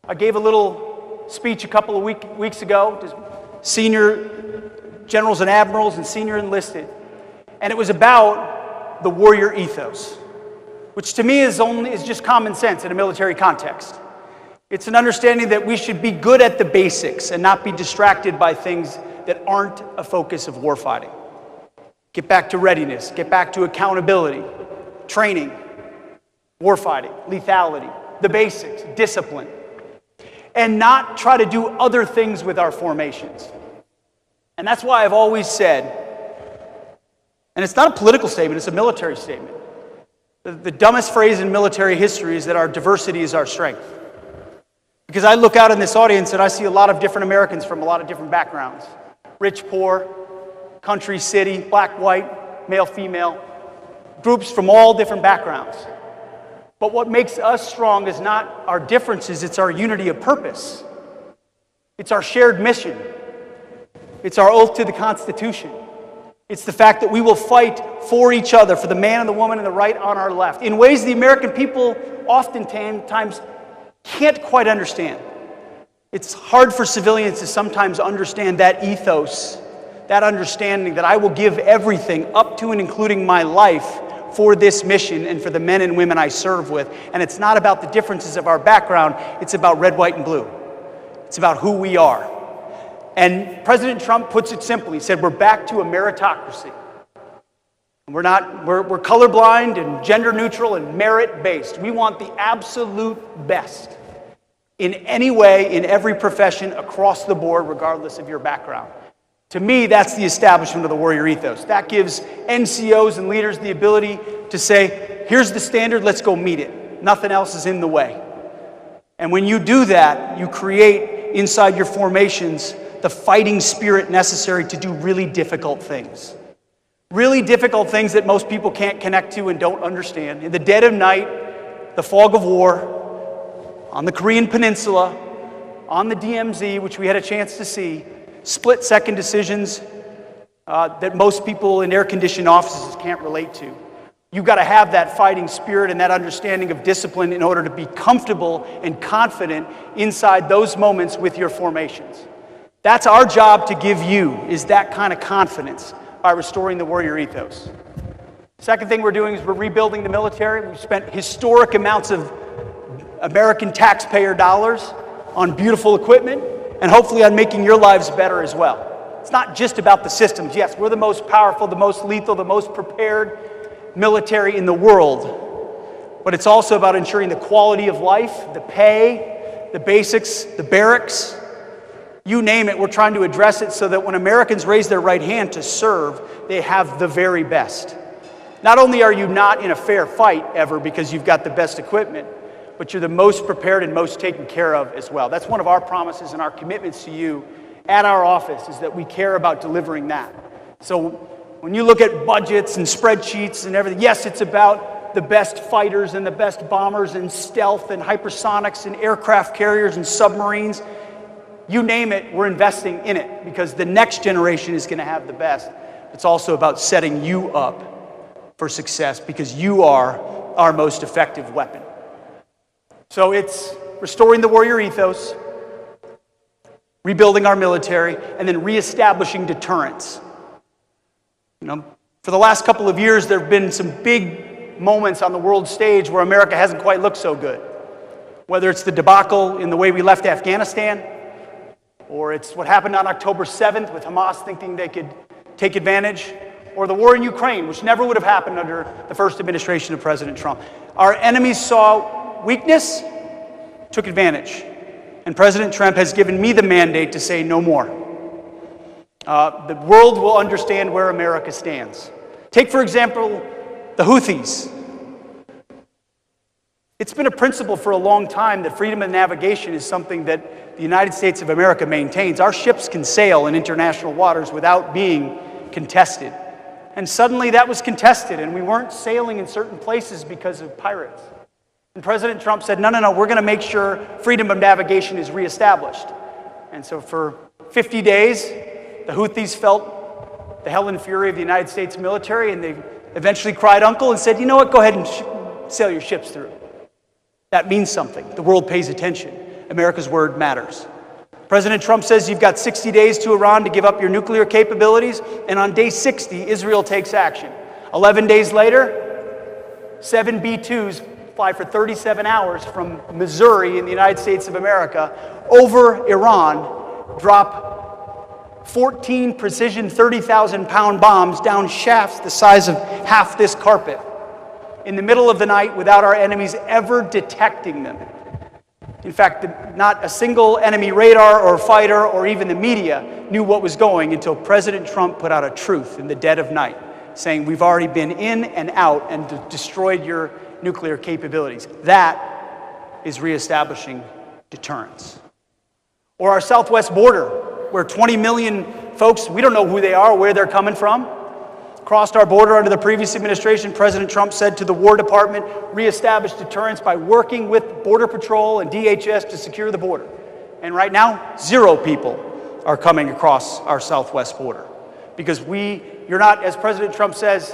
I gave a little speech a couple of weeks ago to senior generals and admirals and senior enlisted, and it was about the warrior ethos, which to me is just common sense in a military context. It's an understanding that we should be good at the basics and not be distracted by things that aren't a focus of warfighting. Get back to readiness, get back to accountability, training, warfighting, lethality, the basics, discipline, and not try to do other things with our formations. And that's why I've always said, and it's not a political statement, it's a military statement. The dumbest phrase in military history is that our diversity is our strength. Because I look out in this audience and I see a lot of different Americans from a lot of different backgrounds. Rich, poor, country, city, black, white, male, female, groups from all different backgrounds. But what makes us strong is not our differences, it's our unity of purpose. It's our shared mission. It's our oath to the Constitution. It's the fact that we will fight for each other, for the man and the woman and the right on our left, in ways the American people oftentimes can't quite understand. It's hard for civilians to sometimes understand that ethos, that understanding that I will give everything up to and including my life for this mission and for the men and women I serve with. And it's not about the differences of our background, it's about red, white, and blue. It's about who we are. And President Trump puts it simply. He said, we're back to a meritocracy. We're colorblind and gender neutral and merit-based. We want the absolute best in any way, in every profession, across the board, regardless of your background. To me, that's the establishment of the warrior ethos. That gives NCOs and leaders the ability to say, here's the standard, let's go meet it. Nothing else is in the way. And when you do that, you create inside your formations the fighting spirit necessary to do really difficult things. Really difficult things that most people can't connect to and don't understand. In the dead of night, the fog of war, on the Korean Peninsula, on the DMZ, which we had a chance to see, split-second decisions that most people in air-conditioned offices can't relate to. You've got to have that fighting spirit and that understanding of discipline in order to be comfortable and confident inside those moments with your formations. That's our job to give you, is that kind of confidence by restoring the warrior ethos. Second thing we're doing is we're rebuilding the military. We've spent historic amounts of American taxpayer dollars on beautiful equipment, and hopefully on making your lives better as well. It's not just about the systems. Yes, we're the most powerful, the most lethal, the most prepared military in the world. But it's also about ensuring the quality of life, the pay, the basics, the barracks. You name it, we're trying to address it so that when Americans raise their right hand to serve, they have the very best. Not only are you not in a fair fight ever because you've got the best equipment, but you're the most prepared and most taken care of as well. That's one of our promises and our commitments to you at our office, is that we care about delivering that. So when you look at budgets and spreadsheets and everything, yes, it's about the best fighters and the best bombers and stealth and hypersonics and aircraft carriers and submarines. You name it, we're investing in it because the next generation is going to have the best. It's also about setting you up for success because you are our most effective weapon. So it's restoring the warrior ethos, rebuilding our military, and then reestablishing deterrence. For the last couple of years, there have been some big moments on the world stage where America hasn't quite looked so good. Whether it's the debacle in the way we left Afghanistan, or it's what happened on October 7th with Hamas thinking they could take advantage, or the war in Ukraine, which never would have happened under the first administration of President Trump. Our enemies saw weakness, took advantage. And President Trump has given me the mandate to say no more. The world will understand where America stands. Take, for example, the Houthis. It's been a principle for a long time that freedom of navigation is something that the United States of America maintains. Our ships can sail in international waters without being contested. And suddenly that was contested, and we weren't sailing in certain places because of pirates. And President Trump said, no, we're going to make sure freedom of navigation is reestablished. And so for 50 days, the Houthis felt the hell and fury of the United States military, and they eventually cried uncle and said, you know what, go ahead and sail your ships through. That means something. The world pays attention. America's word matters. President Trump says you've got 60 days to Iran to give up your nuclear capabilities, and on day 60, Israel takes action. 11 days later, 7 B-2s fly for 37 hours from Missouri in the United States of America over Iran, drop 14 precision 30,000-pound bombs down shafts the size of half this carpet in the middle of the night without our enemies ever detecting them. In fact, not a single enemy radar or fighter or even the media knew what was going until President Trump put out a truth in the dead of night, saying we've already been in and out and destroyed your nuclear capabilities. That is reestablishing deterrence. Or our southwest border, where 20 million folks, we don't know who they are, where they're coming from, crossed our border under the previous administration. President Trump said to the War Department, reestablish deterrence by working with Border Patrol and DHS to secure the border. And right now, 0 people are coming across our southwest border. Because you're not, as President Trump says,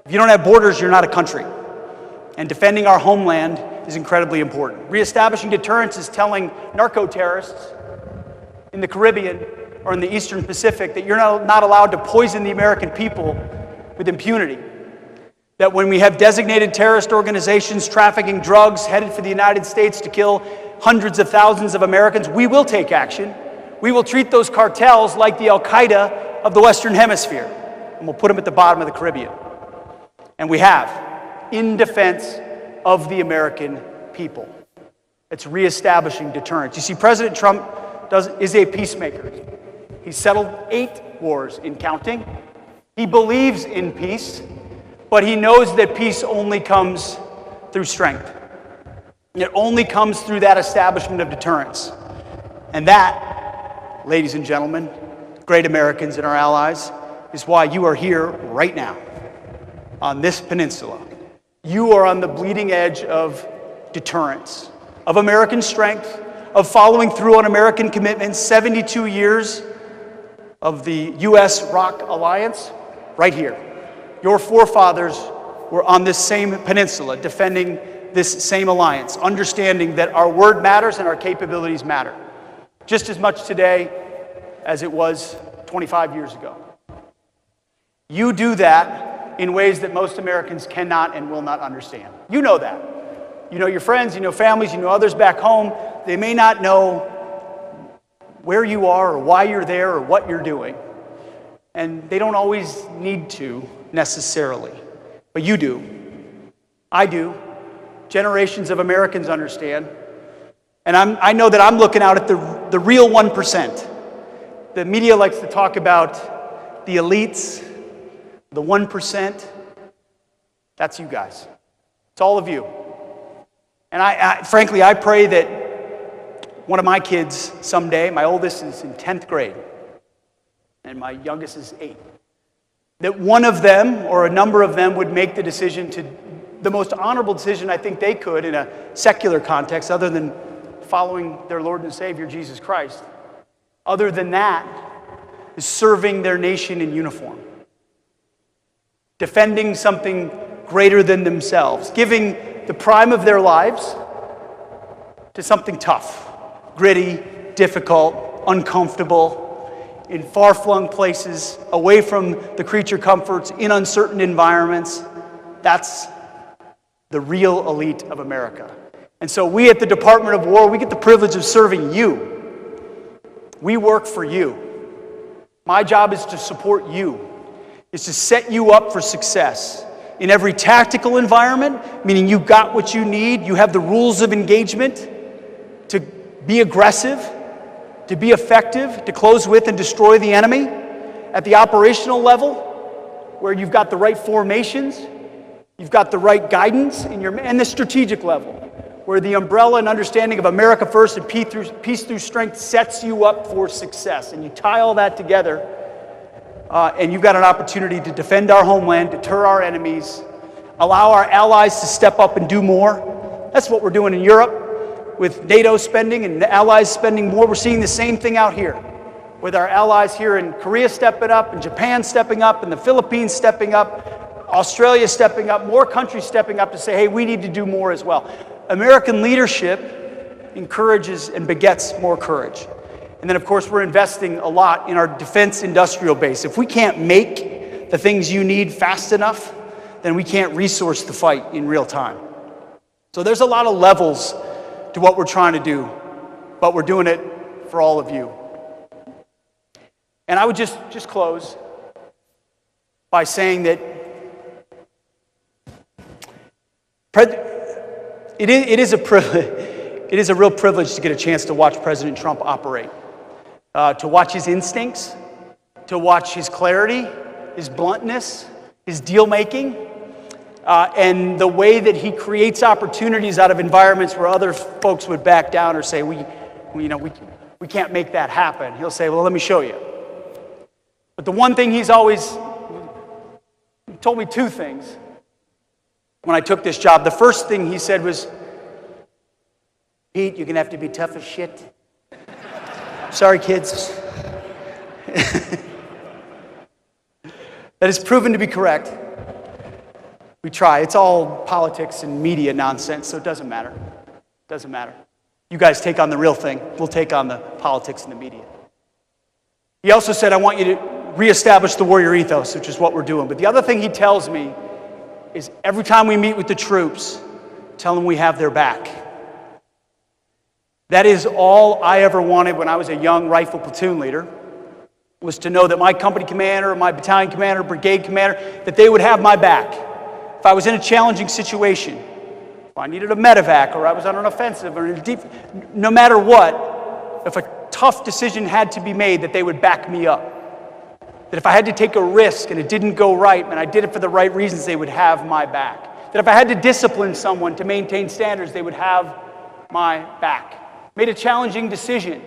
if you don't have borders, you're not a country. And defending our homeland is incredibly important. Reestablishing deterrence is telling narco-terrorists in the Caribbean or in the Eastern Pacific that you're not allowed to poison the American people with impunity. That when we have designated terrorist organizations trafficking drugs headed for the United States to kill hundreds of thousands of Americans, we will take action. We will treat those cartels like the Al-Qaeda of the Western Hemisphere, and we'll put them at the bottom of the Caribbean. And we have, in defense of the American people. It's reestablishing deterrence. You see, President Trump is a peacemaker. He's settled 8 wars in counting. He believes in peace, but he knows that peace only comes through strength. It only comes through that establishment of deterrence. And that, ladies and gentlemen, great Americans and our allies, is why you are here right now on this peninsula. You are on the bleeding edge of deterrence, of American strength, of following through on American commitments, 72 years of the U.S.-ROC alliance, right here. Your forefathers were on this same peninsula, defending this same alliance, understanding that our word matters and our capabilities matter, just as much today as it was 25 years ago. You do that in ways that most Americans cannot and will not understand. You know that. You know your friends, you know families, you know others back home. They may not know where you are or why you're there or what you're doing. And they don't always need to necessarily. But you do. I do. Generations of Americans understand. And I know that I'm looking out at the real 1%. The media likes to talk about the elites, the 1%. That's you guys. It's all of you. And frankly, I pray that one of my kids someday, my oldest is in 10th grade, and my youngest is 8, that one of them or a number of them would make the decision the most honorable decision I think they could in a secular context, other than following their Lord and Savior, Jesus Christ. Other than that, is serving their nation in uniform. Defending something greater than themselves. Giving the prime of their lives to something tough, gritty, difficult, uncomfortable, in far-flung places, away from the creature comforts, in uncertain environments. That's the real elite of America. And so we at the Department of War, we get the privilege of serving you. We work for you. My job is to support you, is to set you up for success in every tactical environment, meaning you got what you need, you have the rules of engagement to be aggressive, to be effective, to close with and destroy the enemy. At the operational level, where you've got the right formations, you've got the right guidance, and the strategic level, where the umbrella and understanding of America first and peace through strength sets you up for success. And you tie all that together, and you've got an opportunity to defend our homeland, deter our enemies, allow our allies to step up and do more. That's what we're doing in Europe with NATO spending and allies spending more. We're seeing the same thing out here with our allies here in Korea stepping up, and Japan stepping up, and the Philippines stepping up, Australia stepping up, more countries stepping up to say, hey, we need to do more as well. American leadership encourages and begets more courage. And then, of course, we're investing a lot in our defense industrial base. If we can't make the things you need fast enough, then we can't resource the fight in real time. So there's a lot of levels to what we're trying to do, but we're doing it for all of you. And I would just close by saying that it is a real privilege to get a chance to watch President Trump operate, to watch his instincts, to watch his clarity, his bluntness, his deal-making, and the way that he creates opportunities out of environments where other folks would back down or say, we can't make that happen. He'll say, well, let me show you. But the one thing he told me two things when I took this job. The first thing he said was, Pete, you're going to have to be tough as shit. Sorry, kids. That has proven to be correct. We try. It's all politics and media nonsense, so it doesn't matter. It doesn't matter. You guys take on the real thing. We'll take on the politics and the media. He also said, I want you to reestablish the warrior ethos, which is what we're doing. But the other thing he tells me is every time we meet with the troops, tell them we have their back. That is all I ever wanted when I was a young rifle platoon leader, was to know that my company commander, my battalion commander, brigade commander, that they would have my back. If I was in a challenging situation, if I needed a medevac or I was on an offensive or no matter what, if a tough decision had to be made, that they would back me up. That if I had to take a risk and it didn't go right and I did it for the right reasons, they would have my back. That if I had to discipline someone to maintain standards, they would have my back. Made a challenging decision,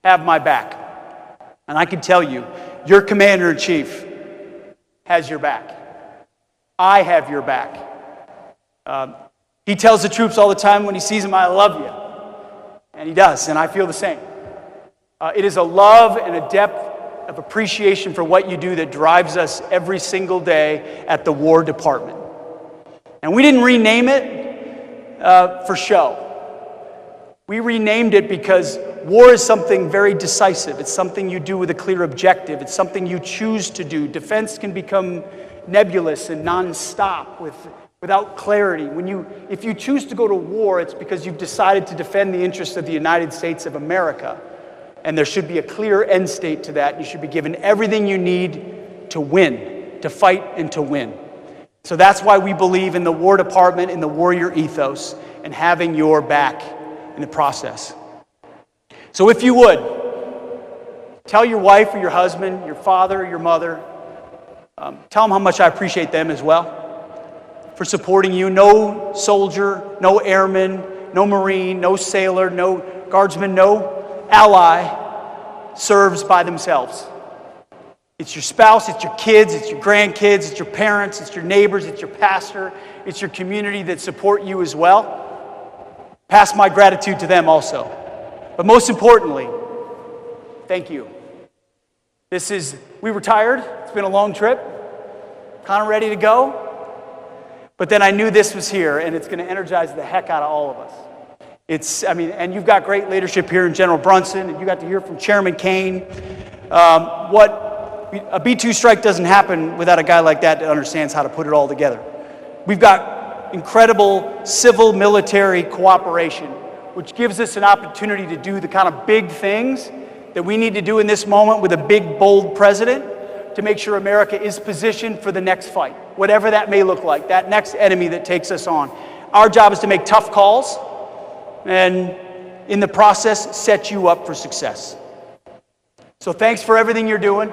have my back. And I can tell you, your commander-in-chief has your back. I have your back. He tells the troops all the time when he sees them, I love you. And he does, and I feel the same. It is a love and a depth of appreciation for what you do that drives us every single day at the War Department. And we didn't rename it for show. We renamed it because war is something very decisive. It's something you do with a clear objective. It's something you choose to do. Defense can become nebulous and nonstop without clarity. If you choose to go to war, it's because you've decided to defend the interests of the United States of America. And there should be a clear end state to that. You should be given everything you need to win, to fight and to win. So that's why we believe in the War Department, in the warrior ethos, and having your back in the process. So if you would, tell your wife or your husband, your father or your mother, tell them how much I appreciate them as well for supporting you. No soldier, no airman, no Marine, no sailor, no guardsman, no ally serves by themselves. It's your spouse, it's your kids, it's your grandkids, it's your parents, it's your neighbors, it's your pastor, it's your community that support you as well. Pass my gratitude to them also. But most importantly, thank you. We were tired. It's been a long trip. Kind of ready to go. But then I knew this was here, and it's going to energize the heck out of all of us. And you've got great leadership here in General Brunson, and you got to hear from Chairman Kane. A B-2 strike doesn't happen without a guy like that that understands how to put it all together. We've got incredible civil-military cooperation, which gives us an opportunity to do the kind of big things that we need to do in this moment with a big, bold president to make sure America is positioned for the next fight, whatever that may look like, that next enemy that takes us on. Our job is to make tough calls and, in the process, set you up for success. So thanks for everything you're doing.